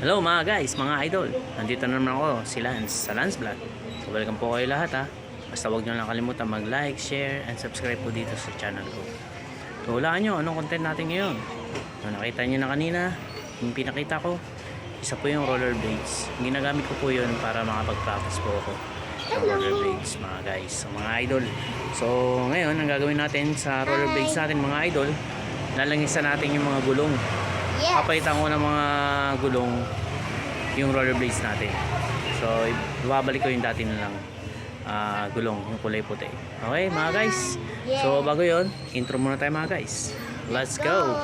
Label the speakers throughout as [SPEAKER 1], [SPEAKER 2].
[SPEAKER 1] Hello mga guys, mga idol. Nandito na naman ako, si Lance, sa Lance Vlog. So welcome po kayo lahat ha. Basta huwag nyo lang kalimutan mag-like, share, and subscribe po dito sa channel ko. So hulaan nyo, anong content natin ngayon? So, nakita nyo na kanina, yung pinakita ko, isa po yung rollerblades. Ginagamit ko po yun para makapag-practice po ako ng rollerblades mga guys, so, mga idol. So ngayon, ang gagawin natin sa rollerblades natin mga idol, lalangisan natin yung mga gulong. Papalitan ko ng mga gulong yung rollerblades natin. So ibabalik ko yung dati na lang gulong, yung kulay puti. Okay mga guys, so bago yon, intro muna tayo mga guys. Let's go!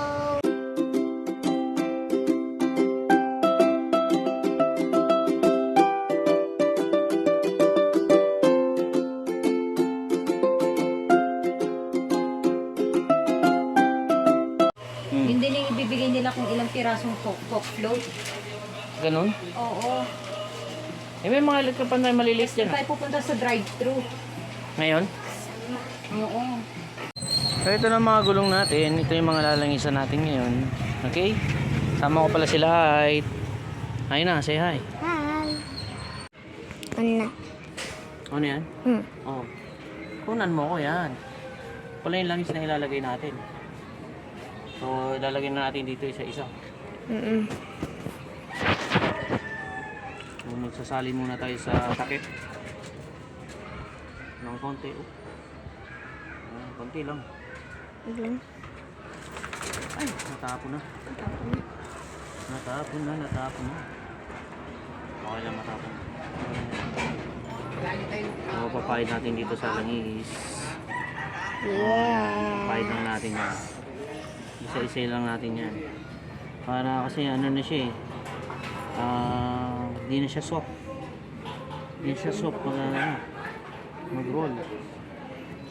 [SPEAKER 2] Hindi lang ibibigay nila kung ilang pirasong coke float.
[SPEAKER 1] Ganun?
[SPEAKER 2] Oo.
[SPEAKER 1] May mga electric pan tayo maliliit dyan.
[SPEAKER 2] Tayo pupunta sa drive-thru.
[SPEAKER 1] Ngayon?
[SPEAKER 2] Oo.
[SPEAKER 1] So ito na mga gulong natin. Ito yung mga lalangisan natin ngayon. Okay? Sama ko pala sila. Hi. Hi na, say hi.
[SPEAKER 3] Hi. Ano?
[SPEAKER 1] Ano yan? Oh. Kunan mo ko yan. Pala yung langis na ilalagay natin. So ilalagay na natin dito isa-isa. So, magsasali muna tayo sa takip. Ng konti. Konti lang. Ay, natapon na. Natapon na. Okay lang matapon. So, papahid natin dito sa langis. Papahid lang natin yan. Isa-isa lang natin yan. Para kasi ano na siya eh. Hindi na siya soft. Mag-roll.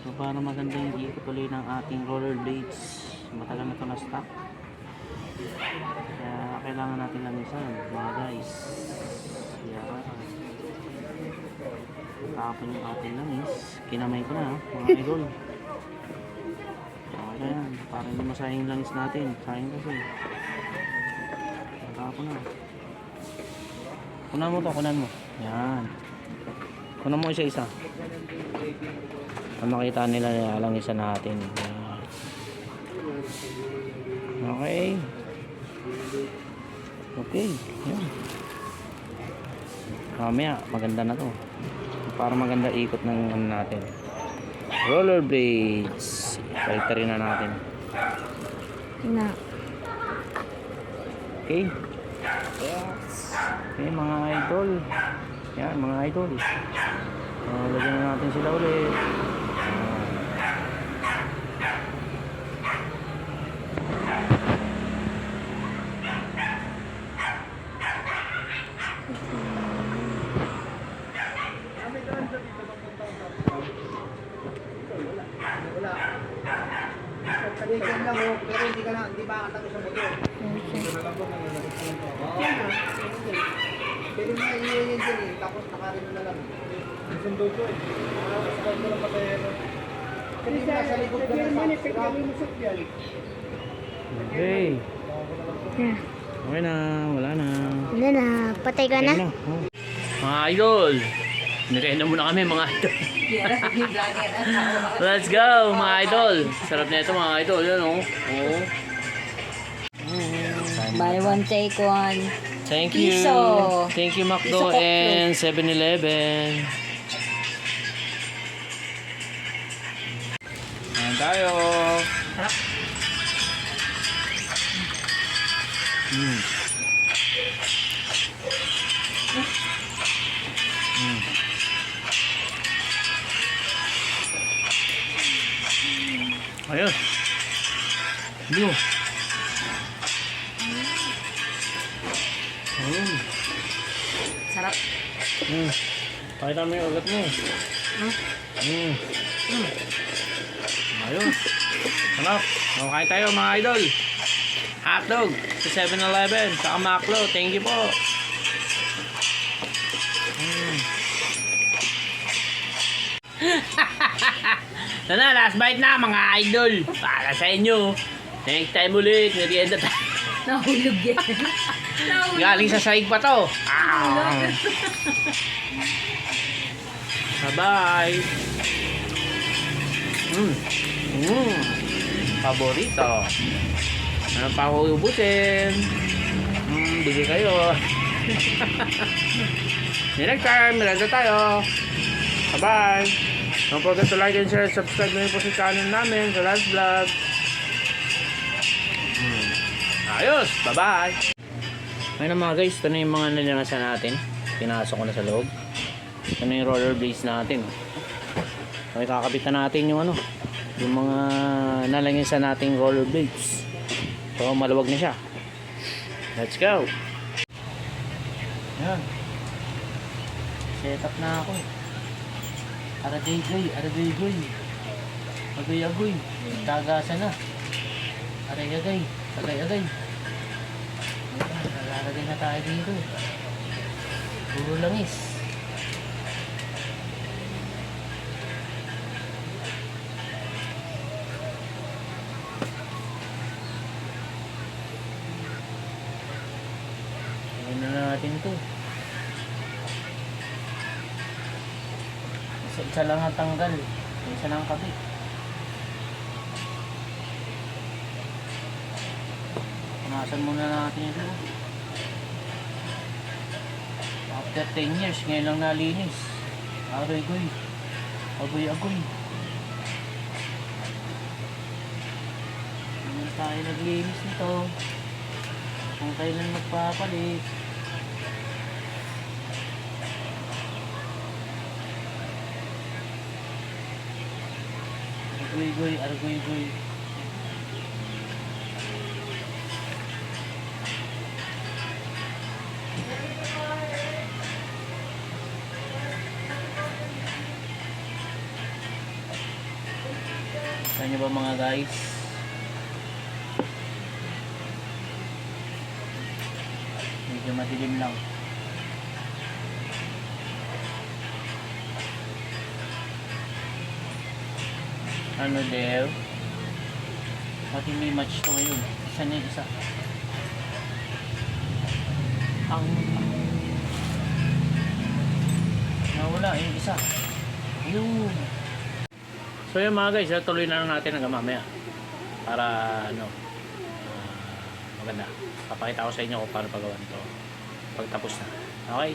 [SPEAKER 1] So para maganda yung ikot tuloy ng ating rollerblades. Matagal na ito na stock. Kaya kailangan natin langisan mga guys. Kaya tapon yung ating langis. Kinamay ko na mga idol. Ayan, para hindi masayang langis natin. Sayang kasi. Tapon na. Kunan mo. Yan. Kunan mo isa-isa. Para makita nila na langisan natin. Yan. Okay. Yan. Mamaya, maganda na to. Para maganda ikot ng ano natin. Rollerblades. Palitarin na natin. Okay.
[SPEAKER 3] Yes.
[SPEAKER 1] Okay mga idol. Yan mga idol. Lagyan na natin sila ulit.
[SPEAKER 4] Weekend lang ho, pero hindi ba kakatabi sa motor? Pero na iyon yun din eh, tapos nakarino na lang. Sundo ko eh. Sakay ko lang pasayero. Kasi nasa likod ka na sa
[SPEAKER 1] Okay. Okay na, wala na.
[SPEAKER 3] Ano na? Patay ka na?
[SPEAKER 1] Oh. Mga idol. Nirena muna kami mga idol. Let's go mga idol. Sarap na ito mga idol. Yan o.
[SPEAKER 2] Buy one, take one.
[SPEAKER 1] Thank you.
[SPEAKER 2] Piso.
[SPEAKER 1] Thank you Macdo
[SPEAKER 2] Piso Coke
[SPEAKER 1] and 7-Eleven. Ayan tayo. Ayun. Hindi mo.
[SPEAKER 2] Sarap.
[SPEAKER 1] Pakita mo yung ugat mo. Ayun. Sarap. Kain tayo mga idol. Hotdog sa 7-Eleven. Saka Macdo. Thank you po. Ito na, last bite na mga idol. Para sa inyo. Next time ulit, merienda tayo.
[SPEAKER 2] Nahulog yan.
[SPEAKER 1] Galing sa saig pa to. Ah. Bye-bye. Paborito. Ano pa ako ubusin? Bigay kayo. Next time, merenda tayo. Bye-bye. Don't forget to like and share and subscribe na rin po sa channel namin, sa Lance Vlog. Ayos! Bye-bye! Ngayon mga guys, ito na yung mga nilinasan natin. Pinasok ko na sa loob. Ito na yung roller blades natin. Okay, kakapitan natin yung ano, yung mga nalangyan nating roller blades. So, maluwag na siya. Let's go! Yan. Set up na ako. Aragay-gay, aragay-gay. Agay-agay. Tagasan na. Aragay-agay, agay-agay. Lalagay na tayo dito. Puro langis. Gawin na natin ito. Isa lang ang tanggal. Isa lang ang kabit. Punasan muna natin ito. After 10 years, ngayon lang nalinis. Aray-goy. Agoy-agoy. Hindi tayo naglinis nito. Kung kailan magpapalit. Agoy-goy, agoy-goy. Kaya ba mga guys? Medyo madilim lang. Ano Dev? Pati may match to ngayon. Isa na yung isa. Ang nawala yung isa. Yun. So yun mga guys, tuloy na lang natin hanggang mamaya. Para ano, maganda. Papakita ko sa inyo kung paano pagawan to pagtapos na. Okay?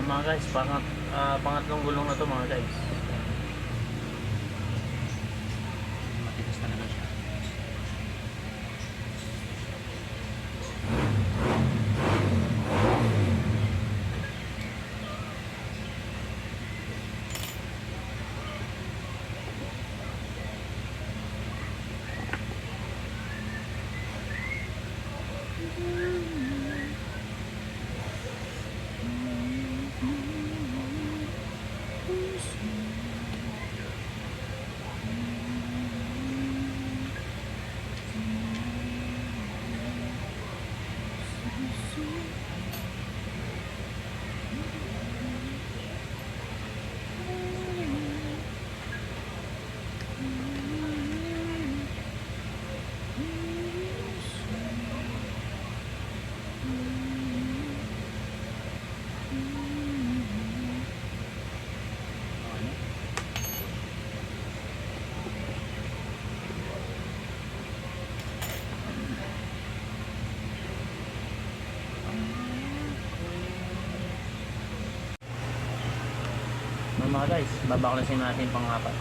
[SPEAKER 1] Mga guys, pangatlong gulong na to mga guys. Matigas talaga siya. Mga guys, babaklasin natin pang-apat.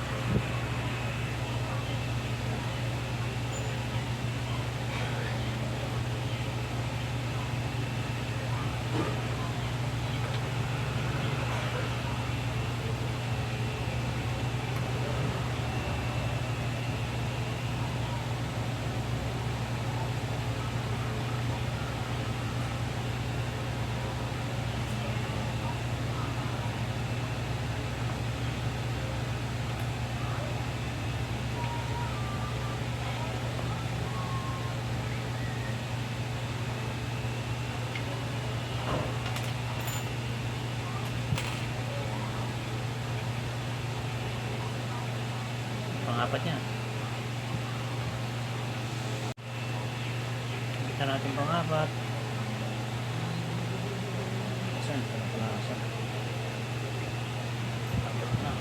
[SPEAKER 1] Pang-apat niya. Kita natin pang-apat. Saan? Saan? Apat na.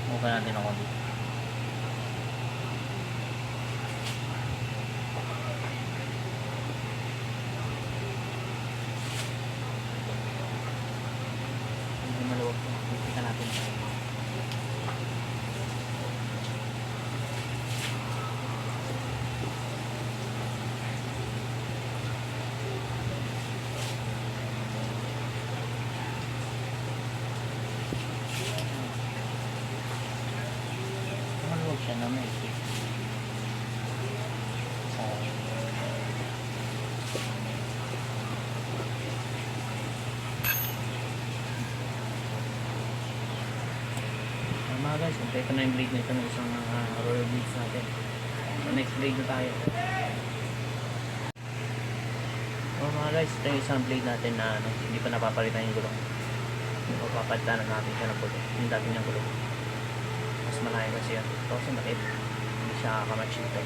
[SPEAKER 1] Mukha natin ako dito. Hindi maluwag. Kita natin. Maluwag siya na may isip. Mga guys, ito na yung blade nito ng isang roller blades natin. So, next blade na tayo. Mga guys, ito yung isang blade natin na hindi pa napapalitan yung gulong. Papalitan natin siya ng puti. Yung dati niyang gulong. Mas malaki kasi yan. Ito kasi maliit. Hindi siya kamatch ito.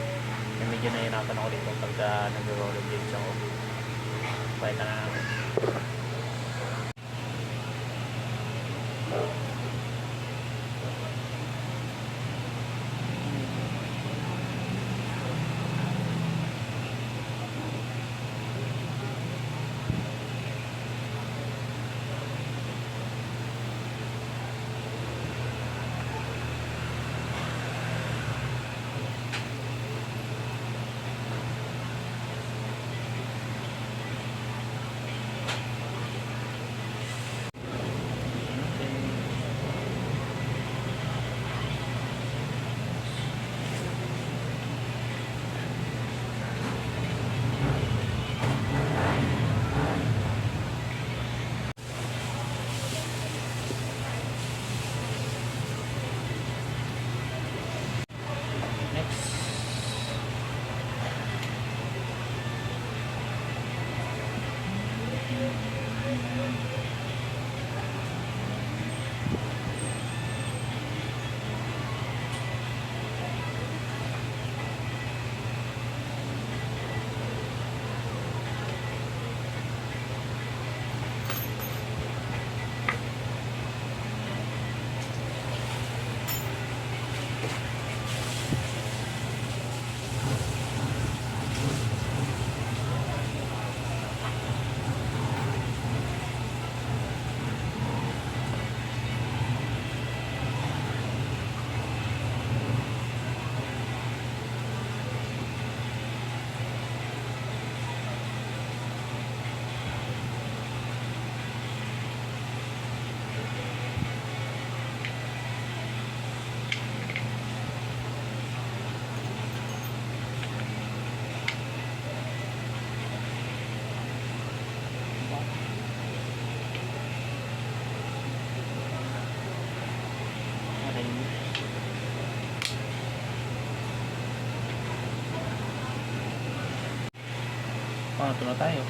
[SPEAKER 1] Yung medyo nahirapan ako dito pagka nag-roller blades ako. Palitan na natin. ito na tayo.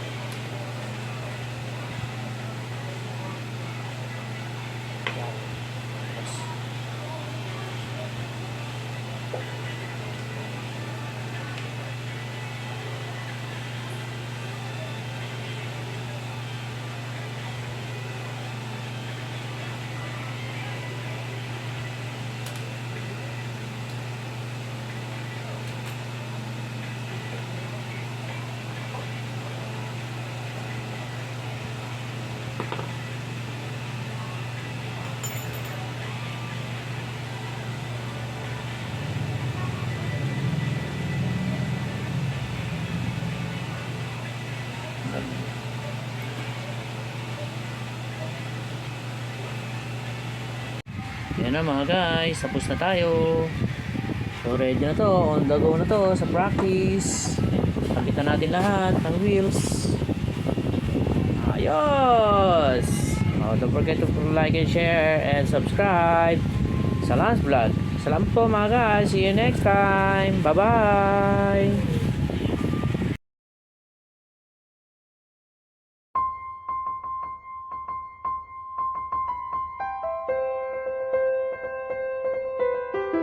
[SPEAKER 1] Yan na mga guys, tapos na tayo. So ready na to, on the go na to sa practice. Kapitan natin lahat ng wheels. Ayos! Oh, don't forget to like and share and subscribe sa Lance Vlog. Salamat po mga guys, see you next time. Bye bye!